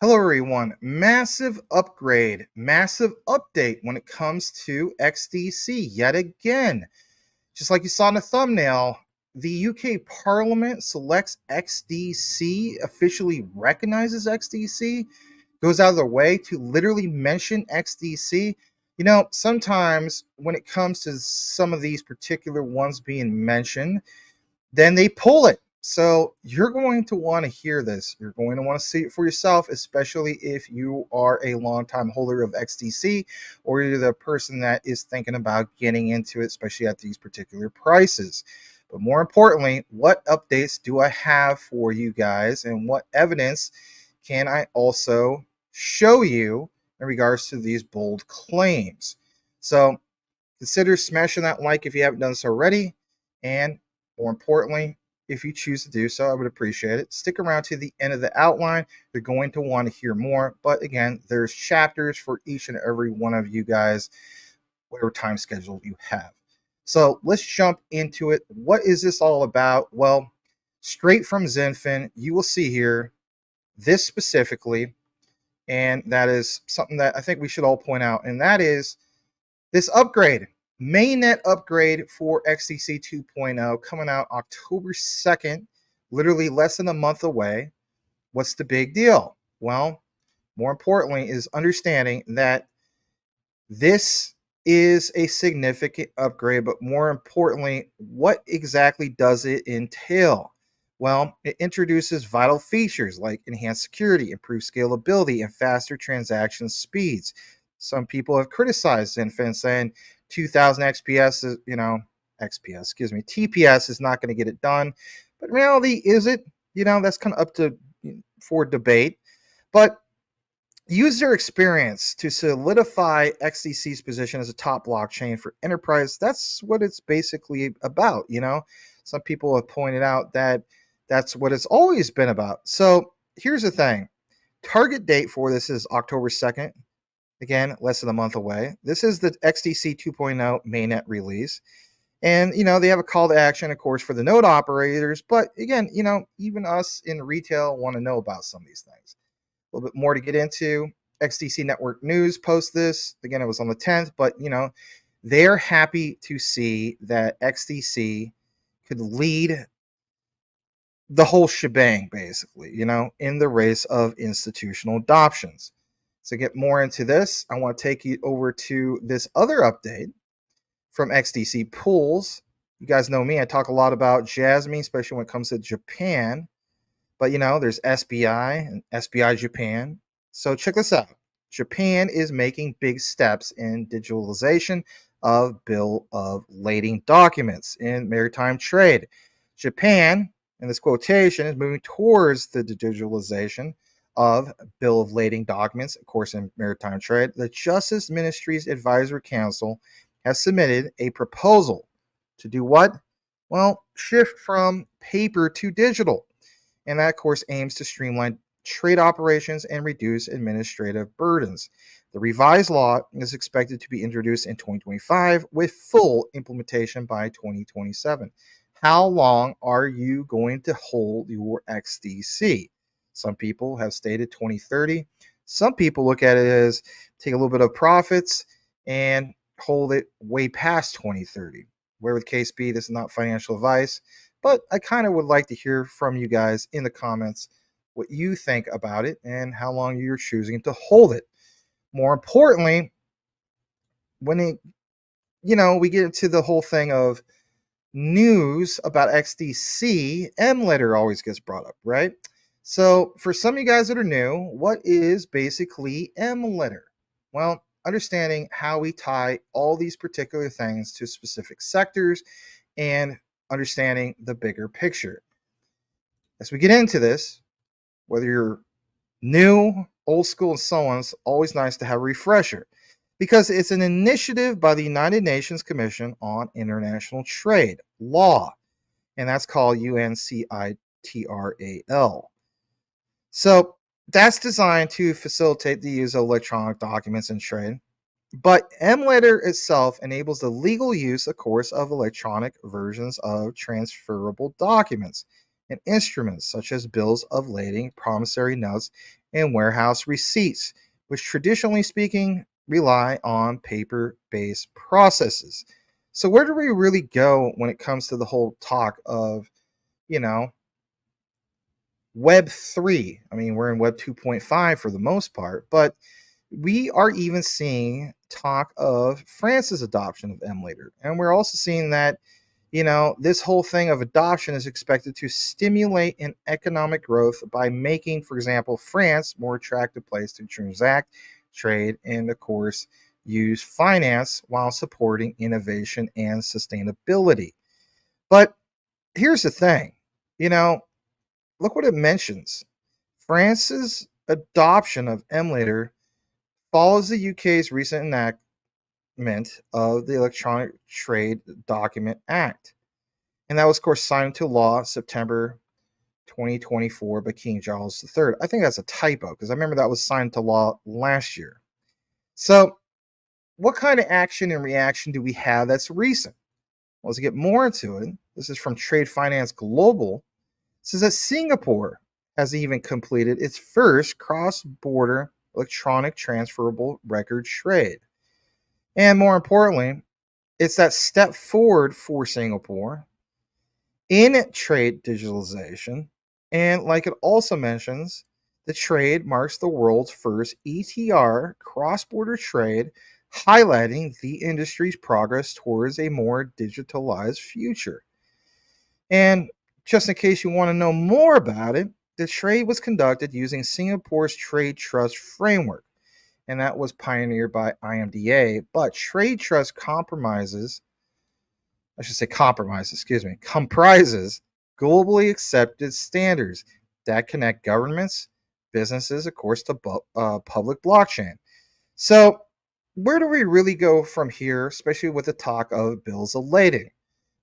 Hello, everyone. Massive upgrade, massive update when it comes to XDC yet again. Just like you saw in the thumbnail, the UK Parliament selects XDC, officially recognizes XDC, goes out of their way to literally mention XDC. Sometimes when it comes to some of these particular ones being mentioned, then they pull it. So you're going to want to hear this. You're going to want to see it for yourself, especially if you are a longtime holder of XDC or you're the person that is thinking about getting into it, especially at these particular prices. But more importantly, what updates do I have for you guys and what evidence can I also show you in regards to these bold claims? So consider smashing that like if you haven't done so already. And more importantly, if you choose to do so, I would appreciate it. Stick around to the end of the outline. You're going to want to hear more. But again, there's chapters for each and every one of you guys, whatever time schedule you have. So let's jump into it. What is this all about? Well, straight from Zenfin, you will see here this specifically, and that is something that I think we should all point out, and that is this upgrade, mainnet upgrade for XDC 2.0, coming out October 2nd, literally less than a month away. What's the big deal? Well, more importantly, is understanding that this is a significant upgrade, but more importantly, what exactly does it entail? Well, it introduces vital features like enhanced security, improved scalability, and faster transaction speeds. Some people have criticized Zenfin saying 2000 XPS is, XPS, excuse me, TPS is not going to get it done. But in reality, is it? That's kind of up to for debate. But user experience to solidify XDC's position as a top blockchain for enterprise. That's what it's basically about. Some people have pointed out that that's what it's always been about. So here's the thing: target date for this is October 2nd. Again, less than a month away. This is the XDC 2.0 mainnet release. And, they have a call to action, of course, for the node operators. But again, even us in retail want to know about some of these things. A little bit more to get into. XDC Network News post this. Again, it was on the 10th, but they're happy to see that XDC could lead the whole shebang, basically, in the race of institutional adoptions. To get more into this, I want to take you over to this other update from XDC Pools. You guys know me, I talk a lot about Jasmine, especially when it comes to Japan. But there's SBI and SBI Japan. So check this out. Japan is making big steps in digitalization of bill of lading documents in maritime trade. Japan, in this quotation, is moving towards the digitalization of bill of lading documents, of course, in maritime trade. The Justice Ministry's Advisory Council has submitted a proposal to do what? Well, shift from paper to digital, and that, of course, aims to streamline trade operations and reduce administrative burdens. The revised law is expected to be introduced in 2025 with full implementation by 2027. How long are you going to hold your XDC? Some people have stated 2030. Some people look at it as take a little bit of profits and hold it way past 2030. Where the case be, this is not financial advice. But I kind of would like to hear from you guys in the comments what you think about it and how long you're choosing to hold it. More importantly, when we get into the whole thing of news about XDC, M letter always gets brought up, right? So for some of you guys that are new, what is basically M letter? Well, understanding how we tie all these particular things to specific sectors and understanding the bigger picture. As we get into this, whether you're new, old school, and so on, it's always nice to have a refresher because it's an initiative by the United Nations Commission on International Trade Law, and that's called UNCITRAL. So that's designed to facilitate the use of electronic documents in trade. But M-Letter itself enables the legal use, of course, of electronic versions of transferable documents. and instruments such as bills of lading, promissory notes, and warehouse receipts, which traditionally speaking rely on paper based processes. So, where do we really go when it comes to the whole talk of, you know, Web 3? I mean, we're in Web 2.5 for the most part, but we are even seeing talk of France's adoption of emulator. And we're also seeing that, this whole thing of adoption is expected to stimulate an economic growth by making, for example, France more attractive place to transact, trade, and of course, use finance while supporting innovation and sustainability. But here's the thing, you know, look what it mentions. France's adoption of emulator follows the UK's recent enactment of the Electronic Trade Document Act. And that was, of course, signed into law September 2024 by King Charles III. I think that's a typo because I remember that was signed into law last year. So, what kind of action and reaction do we have that's recent? Well, as we get more into it, this is from Trade Finance Global. It says that Singapore has even completed its first cross border electronic transferable record trade. And more importantly, it's that step forward for Singapore in trade digitalization. And like it also mentions, the trade marks the world's first ETR cross border trade, highlighting the industry's progress towards a more digitalized future. And just in case you want to know more about it, the trade was conducted using Singapore's Trade Trust Framework, and that was pioneered by IMDA. But Trade Trust comprises globally accepted standards that connect governments, businesses, of course, to public blockchain. So, where do we really go from here, especially with the talk of bills of lading?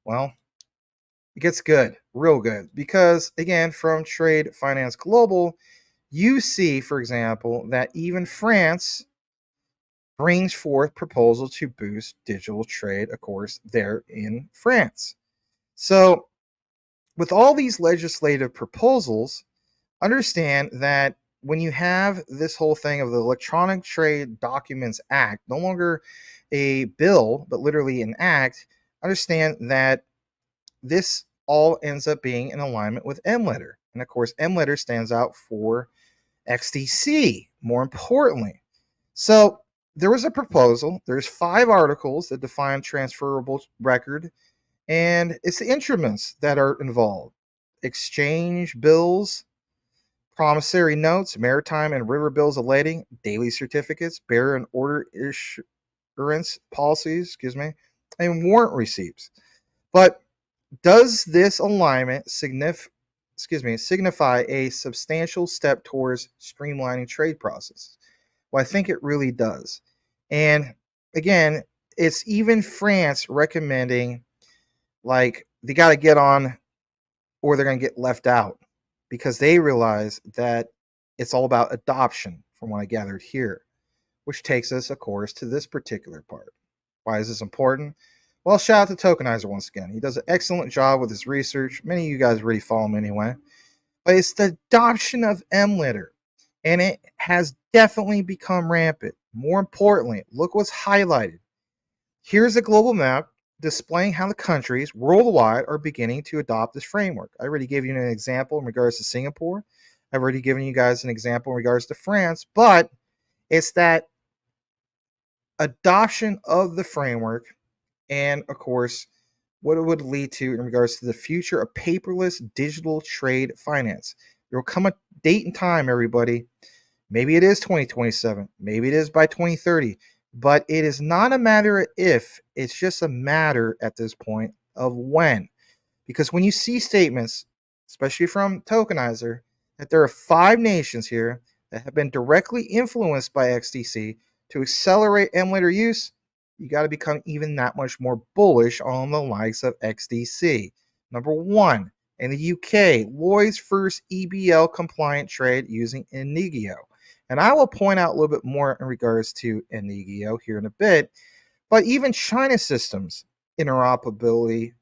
Well, it gets good, real good, because again, from Trade Finance Global, you see, for example, that even France brings forth proposals to boost digital trade, of course, there in France. So, with all these legislative proposals, understand that when you have this whole thing of the Electronic Trade Documents Act, no longer a bill, but literally an act, understand that this all ends up being in alignment with MLetter. And of course, MLetter stands out for XDC, more importantly. So there was a proposal. There's 5 articles that define transferable record, and it's the instruments that are involved: exchange bills, promissory notes, maritime and river bills of lading, daily certificates, bearer and order issuance policies, and warrant receipts. But does this alignment signify a substantial step towards streamlining trade processes? Well, I think it really does. And again, it's even France recommending, like, they got to get on or they're going to get left out, because they realize that it's all about adoption, from what I gathered here, which takes us, of course, to this particular part. Why is this important? Well, shout out to Tokenizer once again. He does an excellent job with his research. Many of you guys already follow him anyway. But it's the adoption of MLitter, and it has definitely become rampant. More importantly, look what's highlighted. Here's a global map displaying how the countries worldwide are beginning to adopt this framework. I already gave you an example in regards to Singapore. I've already given you guys an example in regards to France, but it's that adoption of the framework and, of course, what it would lead to in regards to the future of paperless digital trade finance. There will come a date and time, everybody. Maybe it is 2027. Maybe it is by 2030. But it is not a matter of if, it's just a matter at this point of when. Because when you see statements, especially from Tokenizer, that there are 5 nations here that have been directly influenced by XDC to accelerate emulator use, you got to become even that much more bullish on the likes of XDC. Number 1, in the UK, Lloyd's first EBL compliant trade using Enigio. And I will point out a little bit more in regards to Enigio here in a bit, but even China Systems interoperability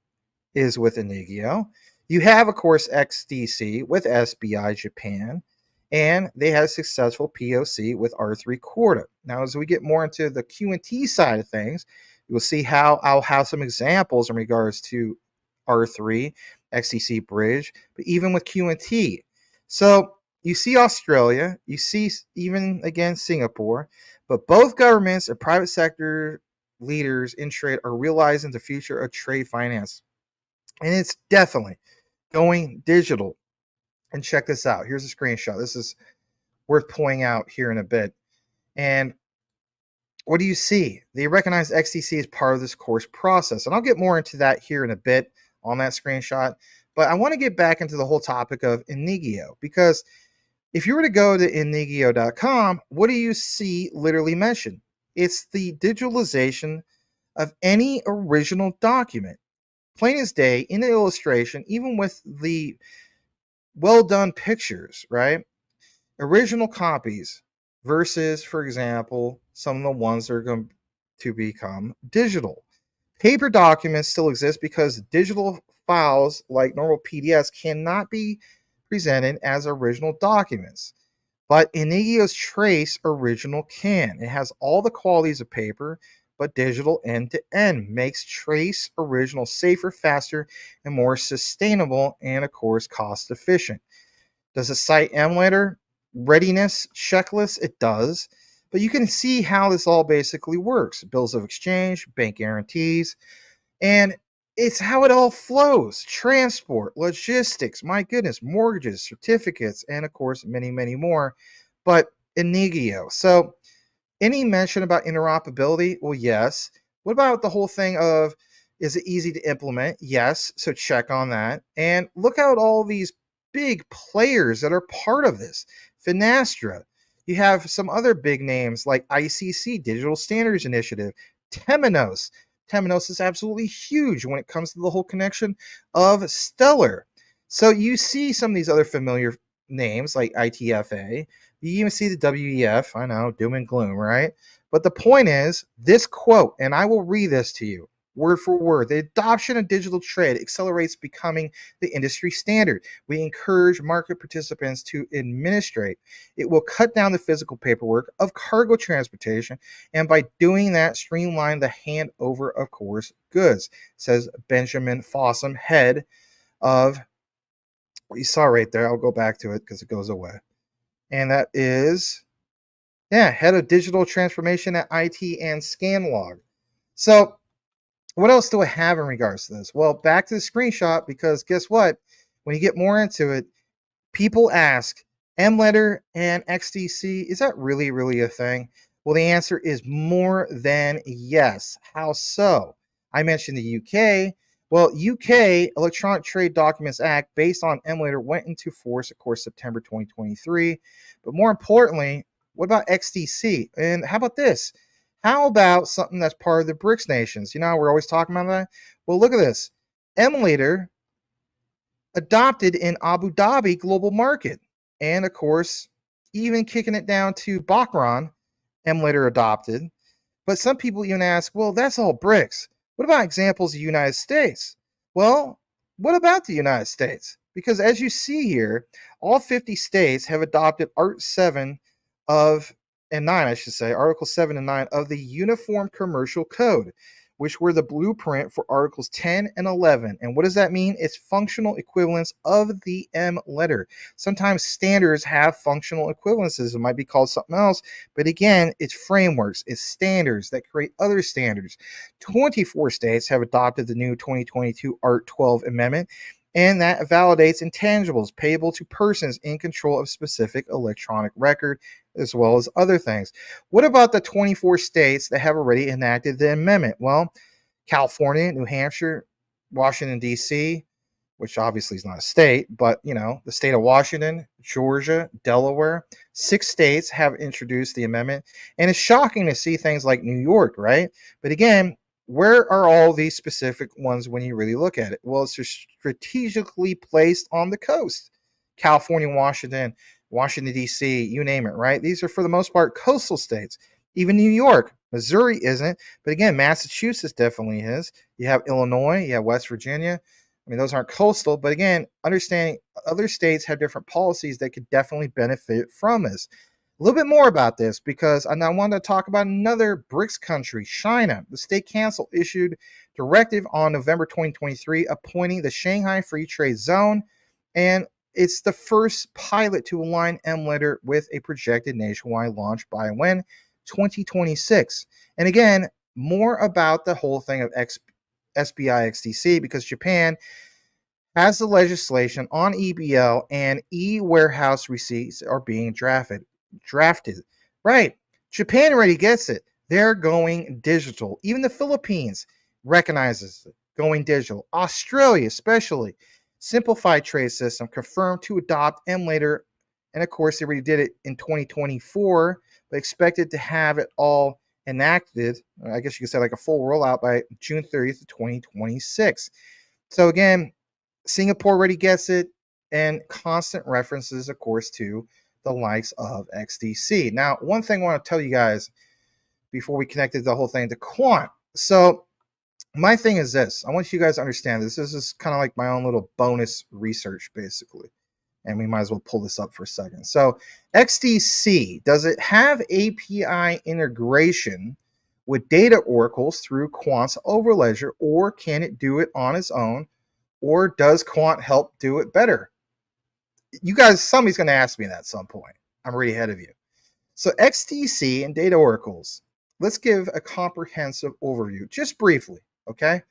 is with Enigio. You have, of course, XDC with SBI Japan, and they had a successful POC with R3 Corda. Now, as we get more into the Q&T side of things, you'll see how I'll have some examples in regards to R3, XDC Bridge, but even with Q&T. So you see Australia, you see even again Singapore, but both governments and private sector leaders in trade are realizing the future of trade finance. And it's definitely going digital. And check this out. Here's a screenshot. This is worth pointing out here in a bit. And what do you see? They recognize XDC as part of this course process. And I'll get more into that here in a bit on that screenshot. But I want to get back into the whole topic of Inigio, because if you were to go to inigio.com, what do you see literally mentioned? It's the digitalization of any original document. Plain as day, in the illustration, even with the well done pictures, right? Original copies versus, for example, some of the ones that are going to become digital. Paper documents still exist because digital files like normal PDFs cannot be presented as original documents. But Inigio's Trace Original can. It has all the qualities of paper, but digital end to end. Makes Trace Original safer, faster, and more sustainable, and of course, cost efficient. Does it cite emulator readiness checklist? It does. But you can see how this all basically works. Bills of exchange, bank guarantees, and it's how it all flows. Transport, logistics, my goodness, mortgages, certificates, and of course, many, many more. But Inigio. So, any mention about interoperability? Well, yes. What about the whole thing of is it easy to implement? Yes. So, check on that. And look out all these big players that are part of this. Finastra. You have some other big names like ICC, Digital Standards Initiative, Temenos. Temenos is absolutely huge when it comes to the whole connection of Stellar. So you see some of these other familiar names like ITFA. You even see the WEF. I know, doom and gloom, right? But the point is, this quote, and I will read this to you word for word. The adoption of digital trade accelerates becoming the industry standard. We encourage market participants to administrate. It will cut down the physical paperwork of cargo transportation, and by doing that, streamline the handover of course goods, says Benjamin Fossum, head of what you saw right there. I'll go back to it because it goes away. And that is, head of digital transformation at IT and Scanlog. So what else do I have in regards to this? Well, back to the screenshot, because guess what? When you get more into it, people ask, M-letter and XDC, is that really, really a thing? Well, the answer is more than yes. How so? I mentioned the UK. Well, UK Electronic Trade Documents Act, based on emulator, went into force, of course, September 2023. But more importantly, what about XDC? And how about this? How about something that's part of the BRICS nations? You know, we're always talking about that. Well, look at this. Emulator adopted in Abu Dhabi global market. And of course, even kicking it down to Bakran, emulator adopted. But some people even ask, well, that's all BRICS. What about examples of the United States? Well, what about the United States? Because as you see here, all 50 states have adopted Art 7 of and 9, I should say, Article 7 and 9 of the Uniform Commercial Code, which were the blueprint for Articles 10 and 11. And what does that mean? It's functional equivalence of the M letter. Sometimes standards have functional equivalences. It might be called something else, but again, it's frameworks, it's standards that create other standards. 24 states have adopted the new 2022 Art 12 Amendment, and that validates intangibles payable to persons in control of specific electronic record, as well as other things. What about the 24 states that have already enacted the amendment? Well, California, New Hampshire, Washington, D.C., which obviously is not a state, but, you know, the state of Washington, Georgia, Delaware, 6 states have introduced the amendment. And it's shocking to see things like New York, right? But again, where are all these specific ones when you really look at it? Well, it's strategically placed on the coast. California, Washington, Washington, D.C., you name it, right? These are, for the most part, coastal states. Even New York, Missouri isn't. But again, Massachusetts definitely is. You have Illinois, you have West Virginia, I mean, those aren't coastal, but again, understanding other states have different policies that could definitely benefit from this. A little bit more about this because I wanted to talk about another BRICS country, China. The state council issued directive on November 2023 appointing the Shanghai Free Trade Zone, and it's the first pilot to align MLITR with a projected nationwide launch by when 2026. And again, more about the whole thing of SBI XDC because Japan has the legislation on EBL and e-warehouse receipts are being drafted. Right. Japan already gets it. They're going digital. Even the Philippines recognizes it, going digital. Australia, especially, simplified trade system, confirmed to adopt MLITR. And of course, they already did it in 2024, but expected to have it all enacted. I guess you could say like a full rollout by June 30th, 2026. So again, Singapore already gets it, and constant references, of course, to the likes of XDC. Now, one thing I want to tell you guys before we connected the whole thing to Quant. So, my thing is this: I want you guys to understand this. This is kind of like my own little bonus research, basically. And we might as well pull this up for a second. So, XDC, does it have API integration with data oracles through Quant's Overledger, or can it do it on its own? Or does Quant help do it better? You guys, somebody's going to ask me that at some point. I'm already ahead of you. So XDC and data oracles. Let's give a comprehensive overview, just briefly, okay?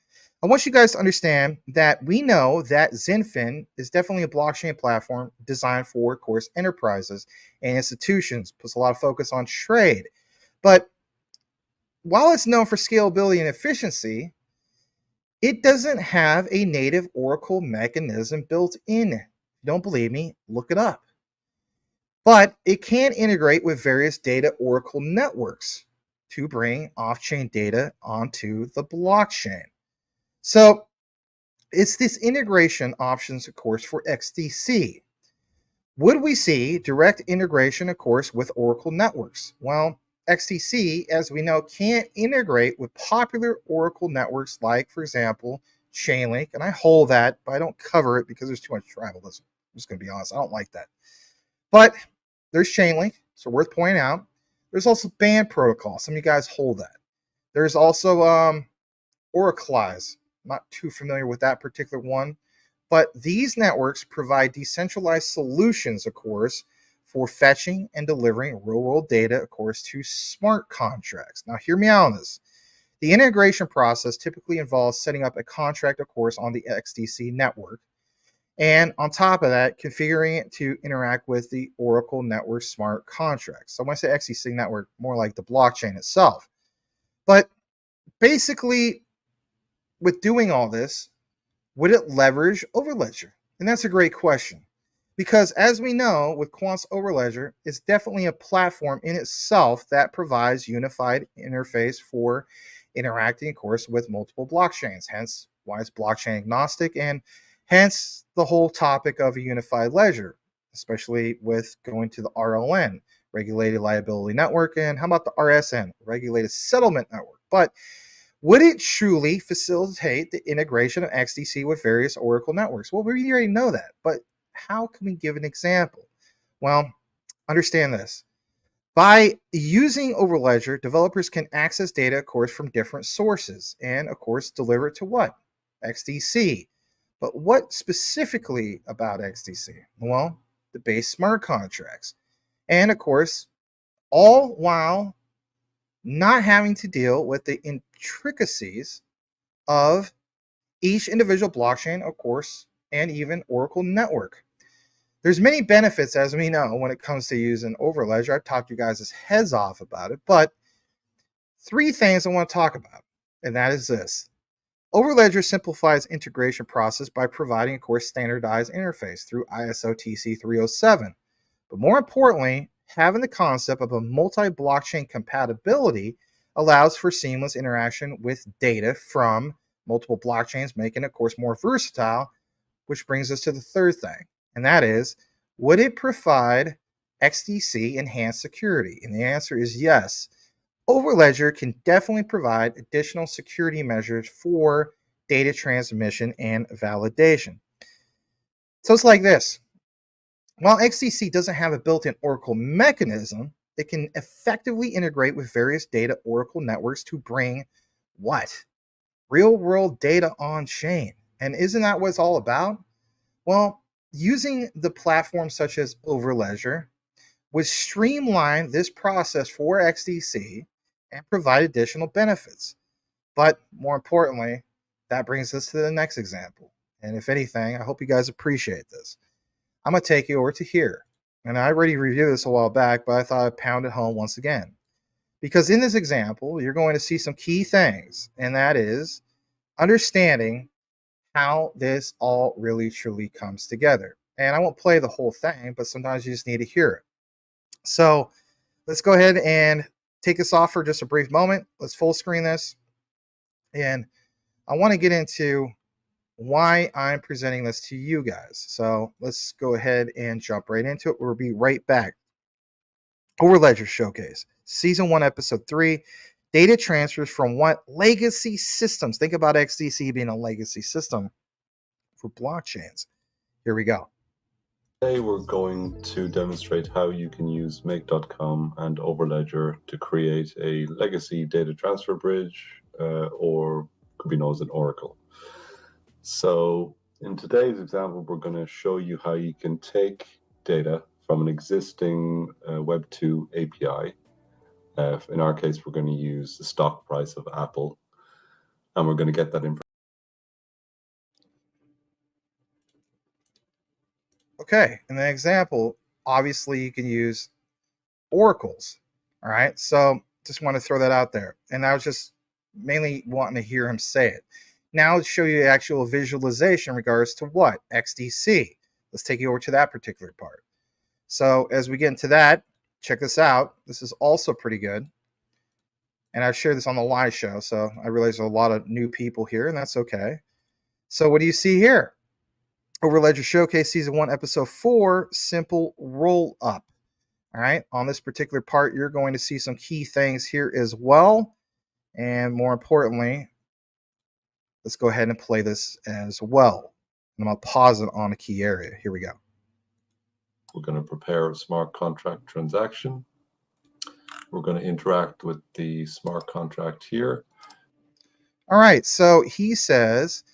I want you guys to understand that we know that XinFin is definitely a blockchain platform designed for, of course, enterprises and institutions. Puts a lot of focus on trade. But while it's known for scalability and efficiency, it doesn't have a native Oracle mechanism built in. Don't believe me? Look it up. But it can integrate with various data Oracle networks to bring off-chain data onto the blockchain. So it's this integration options, of course, for XDC. Would we see direct integration, of course, with Oracle networks? Well, XDC, as we know, can't integrate with popular Oracle networks like, for example, Chainlink. And I hold that, but I don't cover it because there's too much tribalism. I'm just going to be honest. I don't like that. But there's Chainlink, so worth pointing out. There's also Band Protocol. Some of you guys hold that. There's also Oraclize. Not too familiar with that particular one. But these networks provide decentralized solutions, of course, for fetching and delivering real-world data, of course, to smart contracts. Now, hear me out on this. The integration process typically involves setting up a contract, of course, on the XDC network. And on top of that, configuring it to interact with the Oracle Network smart contracts. So when I say XDC network, more like the blockchain itself. But basically, with doing all this, would it leverage Overledger? And that's a great question. Because as we know, with Quant's Overledger, it's definitely a platform in itself that provides unified interface for interacting, of course, with multiple blockchains. Hence why it's blockchain agnostic, and hence the whole topic of a unified ledger, especially with going to the RLN, Regulated Liability Network, and how about the RSN, Regulated Settlement Network? But would it truly facilitate the integration of XDC with various Oracle networks? Well, we already know that, but how can we give an example? Well, understand this. By using Overledger, developers can access data, of course, from different sources and, of course, deliver it to what? XDC. But what specifically about XDC? Well, the base smart contracts. And, of course, all while not having to deal with the intricacies of each individual blockchain, of course, and even Oracle network. There's many benefits, as we know, when it comes to using Overledger. I've talked you guys' heads off about it, but three things I want to talk about, and that is this. Overledger simplifies integration process by providing, of course, standardized interface through ISO TC 307. But more importantly, having the concept of a multi-blockchain compatibility allows for seamless interaction with data from multiple blockchains, making it, of course, more versatile, which brings us to the third thing, and that is, would it provide XDC enhanced security? And the answer is yes. Overledger can definitely provide additional security measures for data transmission and validation. So it's like this. While XDC doesn't have a built-in Oracle mechanism, it can effectively integrate with various data Oracle networks to bring what? Real-world data on chain. And isn't that what it's all about? Well, using the platforms such as Overledger would streamline this process for XDC and provide additional benefits. But more importantly, that brings us to the next example. And if anything, I hope you guys appreciate this. I'm going to take you over to here. And I already reviewed this a while back, but I thought I'd pound it home once again. Because in this example, you're going to see some key things, and that is understanding how this all really truly comes together. And I won't play the whole thing, but sometimes you just need to hear it. So let's go ahead and take this off for just a brief moment. Let's full screen this. And I want to get into why I'm presenting this to you guys. So let's go ahead and jump right into it. We'll be right back. Overledger Showcase, Season 1, Episode 3, data transfers from what legacy systems? Think about XDC being a legacy system for blockchains. Here we go. Today we're going to demonstrate how you can use Make.com and Overledger to create a legacy data transfer bridge, or could be known as an Oracle. So in today's example, we're going to show you how you can take data from an existing Web2 API. In our case, we're going to use the stock price of Apple, and we're going to get that information. Okay, in the example, obviously you can use oracles. All right, so just want to throw that out there. And I was just mainly wanting to hear him say it. Now let's show you the actual visualization in regards to what? XDC. Let's take you over to that particular part. So as we get into that, check this out. This is also pretty good. And I've shared this on the live show, so I realize there's a lot of new people here, and that's okay. So what do you see here? Overledger Showcase Season 1, Episode 4, Simple Roll Up. All right, on this particular part, you're going to see some key things here as well. And more importantly, let's go ahead and play this as well. And I'm going to pause it on a key area. Here we go. We're going to prepare a smart contract transaction. We're going to interact with the smart contract here. All right, so he says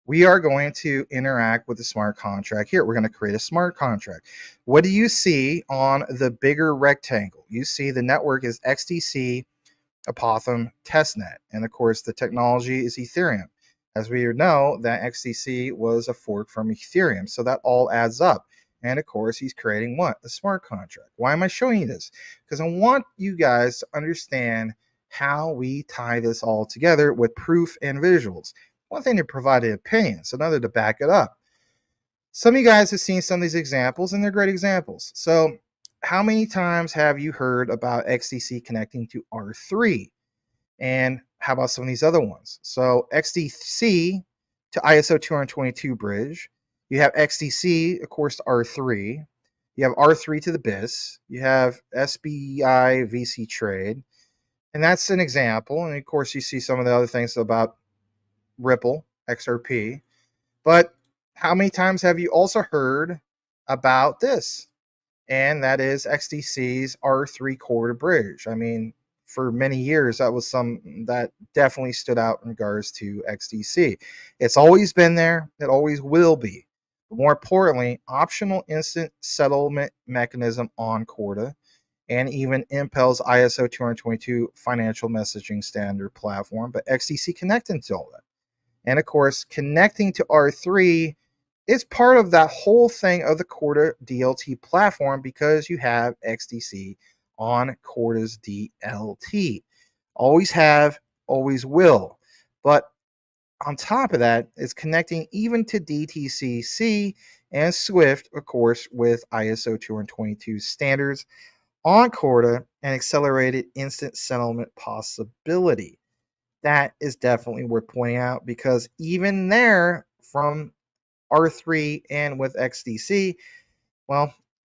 we are going to interact with the smart contract here. We're going to create a smart contract. What do you see on the bigger rectangle? You see the network is XDC Apothem Testnet. And of course, the technology is Ethereum. As we know, that XDC was a fork from Ethereum. So that all adds up. And of course, he's creating what? A smart contract. Why am I showing you this? Because I want you guys to understand how we tie this all together with proof and visuals. One thing to provide opinions, another to back it up. Some of you guys have seen some of these examples, and they're great examples. So how many times have you heard about XDC connecting to R3? And how about some of these other ones? So XDC to ISO 222 bridge. You have XDC, of course, to R3. You have R3 to the BIS. You have SBI VC trade. And that's an example. And of course, you see some of the other things about Ripple, XRP. But how many times have you also heard about this? And that is XDC's R3 core to bridge. I mean, for many years, that was some that definitely stood out in regards to XDC. It's always been there. It always will be. But more importantly, optional instant settlement mechanism on Corda, and even Impel's ISO 222 financial messaging standard platform. But XDC connecting to all that. And of course, connecting to R3 is part of that whole thing of the Corda DLT platform because you have XDC on Corda's DLT. Always have, always will. But on top of that, it's connecting even to DTCC and Swift, of course, with ISO 222 standards on Corda and accelerated instant settlement possibility. That is definitely worth pointing out because even there, from R3 and with XDC, well,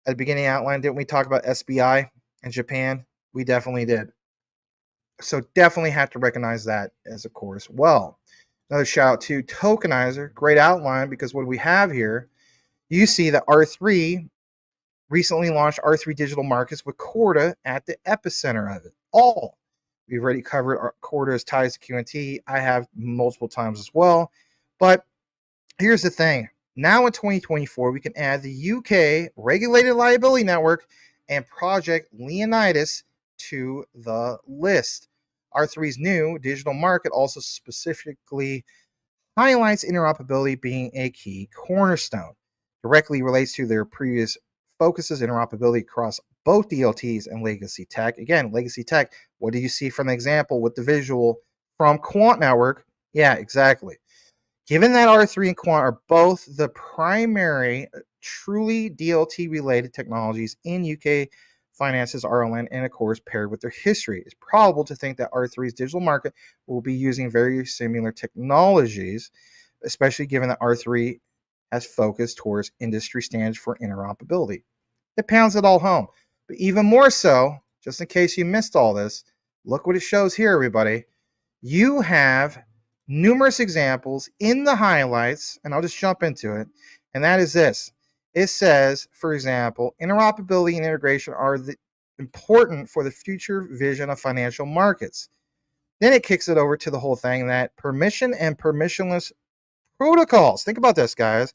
at the beginning outline, didn't we talk about SBI in Japan? We definitely did. So definitely have to recognize that as a core as well. Another shout out to Tokenizer. Great outline, because what we have here, you see that R3 recently launched R3 Digital Markets with Corda at the epicenter of it all. We've already covered Corda's ties to QNT. I have multiple times as well. But here's the thing. Now in 2024, we can add the UK Regulated Liability Network and Project Leonidas to the list. R3's new digital market also specifically highlights interoperability being a key cornerstone. Directly relates to their previous focuses, interoperability across both DLTs and legacy tech. Again, legacy tech, what do you see from the example with the visual from Quant Network? Yeah, exactly. Given that R3 and Quant are both the primary truly DLT related technologies in UK finances, RLN, and of course paired with their history, it's probable to think that R3's digital market will be using very similar technologies, especially given that R3 has focused towards industry standards for interoperability. It pounds it all home. But even more so, just in case you missed all this, look what it shows here, everybody. You have numerous examples in the highlights, and I'll just jump into it, and that is this. It says, for example, interoperability and integration are important for the future vision of financial markets. Then it kicks it over to the whole thing that permission and permissionless protocols, think about this, guys,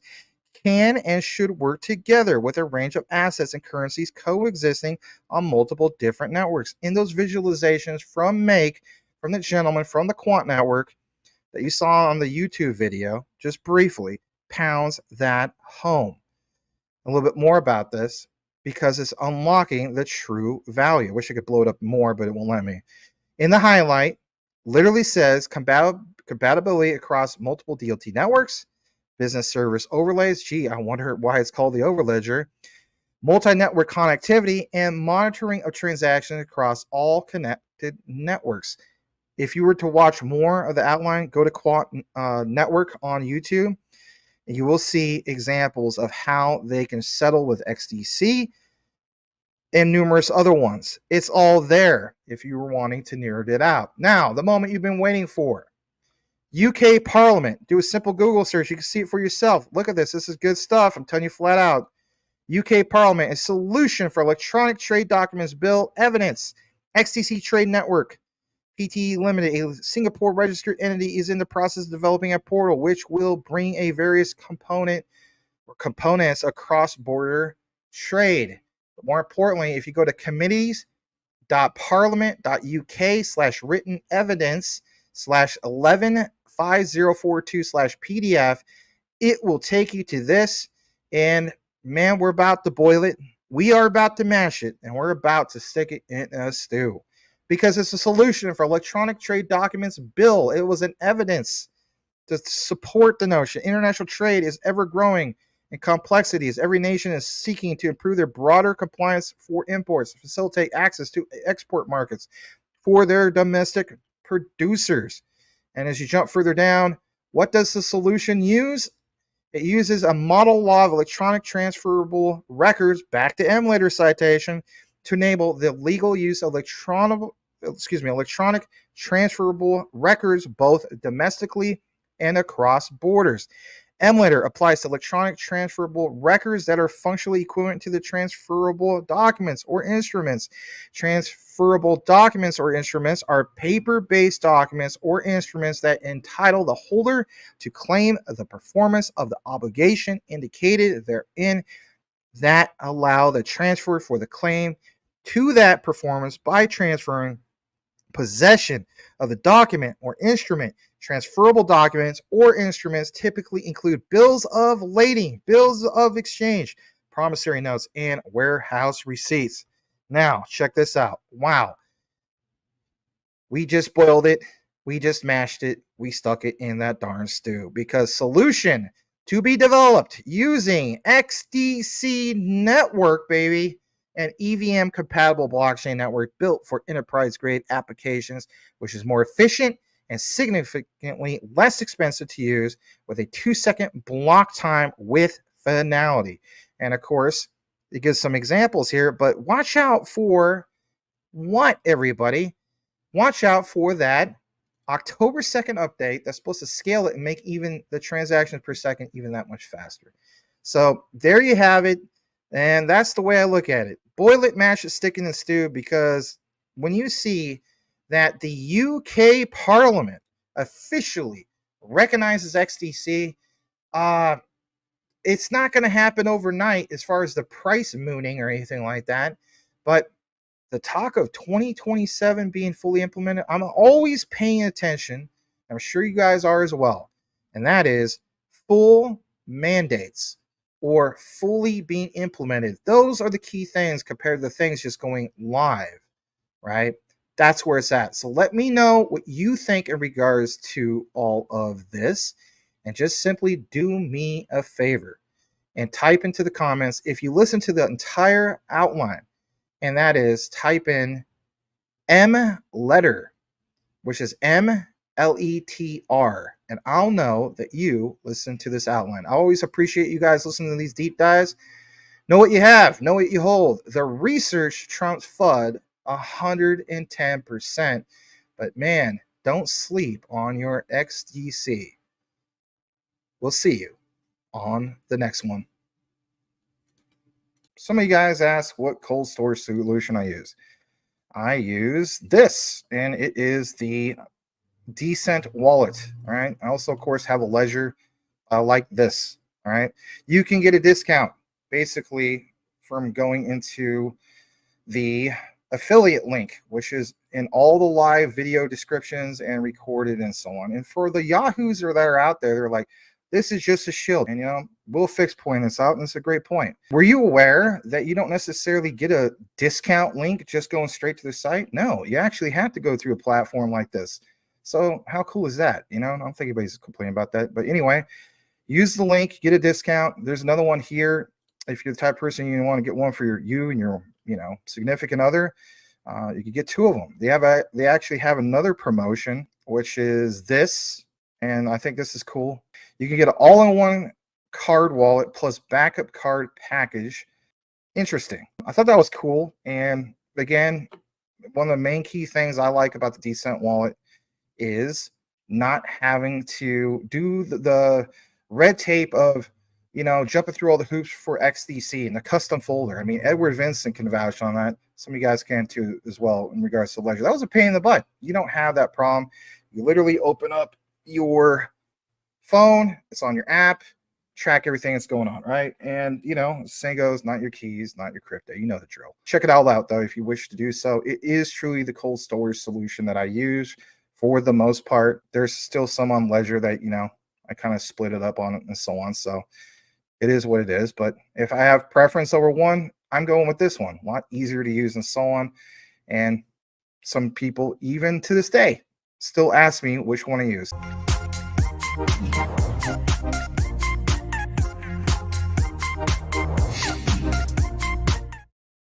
can and should work together with a range of assets and currencies coexisting on multiple different networks. In those visualizations from Make, from the gentleman from the Quant Network that you saw on the YouTube video, just briefly, pounds that home. A little bit more about this because it's unlocking the true value. I wish I could blow it up more, but it won't let me. In the highlight, literally says compatibility across multiple DLT networks, business service overlays. Gee, I wonder why it's called the Overledger. Multi-network connectivity and monitoring of transactions across all connected networks. If you were to watch more of the outline, go to Quant Network on YouTube, and you will see examples of how they can settle with XDC and numerous other ones. It's all there if you were wanting to nerd it out. Now, the moment you've been waiting for. UK Parliament. Do a simple Google search. You can see it for yourself. Look at this. This is good stuff. I'm telling you flat out. UK Parliament, a solution for electronic trade documents bill evidence. XTC Trade Network. PTE Limited, a Singapore registered entity, is in the process of developing a portal which will bring a various components across border trade. But more importantly, if you go to committees.parliament.uk/written evidence/115042/PDF, it will take you to this. And man, we're about to boil it. We are about to mash it, and we're about to stick it in a stew. Because it's a solution for electronic trade documents bill. It was an evidence to support the notion. International trade is ever growing in complexities. Every nation is seeking to improve their broader compliance for imports, facilitate access to export markets for their domestic producers. And as you jump further down, what does the solution use? It uses a model law of electronic transferable records, back to Emulator citation, to enable the legal use of electronic transferable records both domestically and across borders. Emulator applies to electronic transferable records that are functionally equivalent to the transferable documents or instruments. Transferable documents or instruments are paper-based documents or instruments that entitle the holder to claim the performance of the obligation indicated therein, that allow the transfer for the claim to that performance by transferring possession of the document or instrument. Transferable documents or instruments typically include bills of lading, bills of exchange, promissory notes, and warehouse receipts. Now, check this out. Wow. We just boiled it. We just mashed it. We stuck it in that darn stew, because solution to be developed using XDC network, baby, an EVM compatible blockchain network built for enterprise grade applications, which is more efficient and significantly less expensive to use, with a 2-second block time with finality. And of course, it gives some examples here, but watch out for what, everybody? Watch out for that October 2nd update that's supposed to scale it and make even the transactions per second even that much faster. So there you have it. And that's the way I look at it. Boil it, mash it, stick it in the stew, because when you see that the UK Parliament officially recognizes XDC, it's not going to happen overnight as far as the price mooning or anything like that. But the talk of 2027 being fully implemented, I'm always paying attention. I'm sure you guys are as well. And that is full mandates or fully being implemented. Those are the key things compared to the things just going live, right? That's where it's at. So let me know what you think in regards to all of this. And just simply do me a favor and type into the comments if you listen to the entire outline, and that is type in M letter, which is MLETR, and I'll know that you listen to this outline. I always appreciate you guys listening to these deep dives. Know what you have, know what you hold. The research trumps FUD 110%. But man, don't sleep on your XDC. We'll see you on the next one. Some of you guys ask what cold storage solution I use. I use this, and it is the Decent Wallet. All right. I also, of course, have a ledger like this. All right. You can get a discount basically from going into the affiliate link, which is in all the live video descriptions and recorded and so on. And for the yahoos that are out there, they're like, this is just a shield. And, we'll fix point this out. And it's a great point. Were you aware that you don't necessarily get a discount link just going straight to the site? No, you actually have to go through a platform like this. So how cool is that? I don't think anybody's complaining about that. But anyway, use the link, get a discount. There's another one here. If you're the type of person you want to get one for you and your significant other, you could get two of them. They actually have another promotion, which is this. And I think this is cool. You can get an all-in-one card wallet plus backup card package. Interesting. I thought that was cool. And again, one of the main key things I like about the Decent Wallet is not having to do the red tape of, jumping through all the hoops for XDC and the custom folder. I mean, Edward Vincent can vouch on that. Some of you guys can too as well in regards to Ledger. That was a pain in the butt. You don't have that problem. You literally open up your phone, it's on your app, track everything that's going on, right? And saying goes, not your keys, not your crypto. You know the drill. Check it all out though if you wish to do so. It is truly the cold storage solution that I use for the most part. There's still some on Ledger that I kind of split it up on it and so on. So it is what it is. But if I have preference over one, I'm going with this one. A lot easier to use and so on. And some people, even to this day, still ask me which one I use.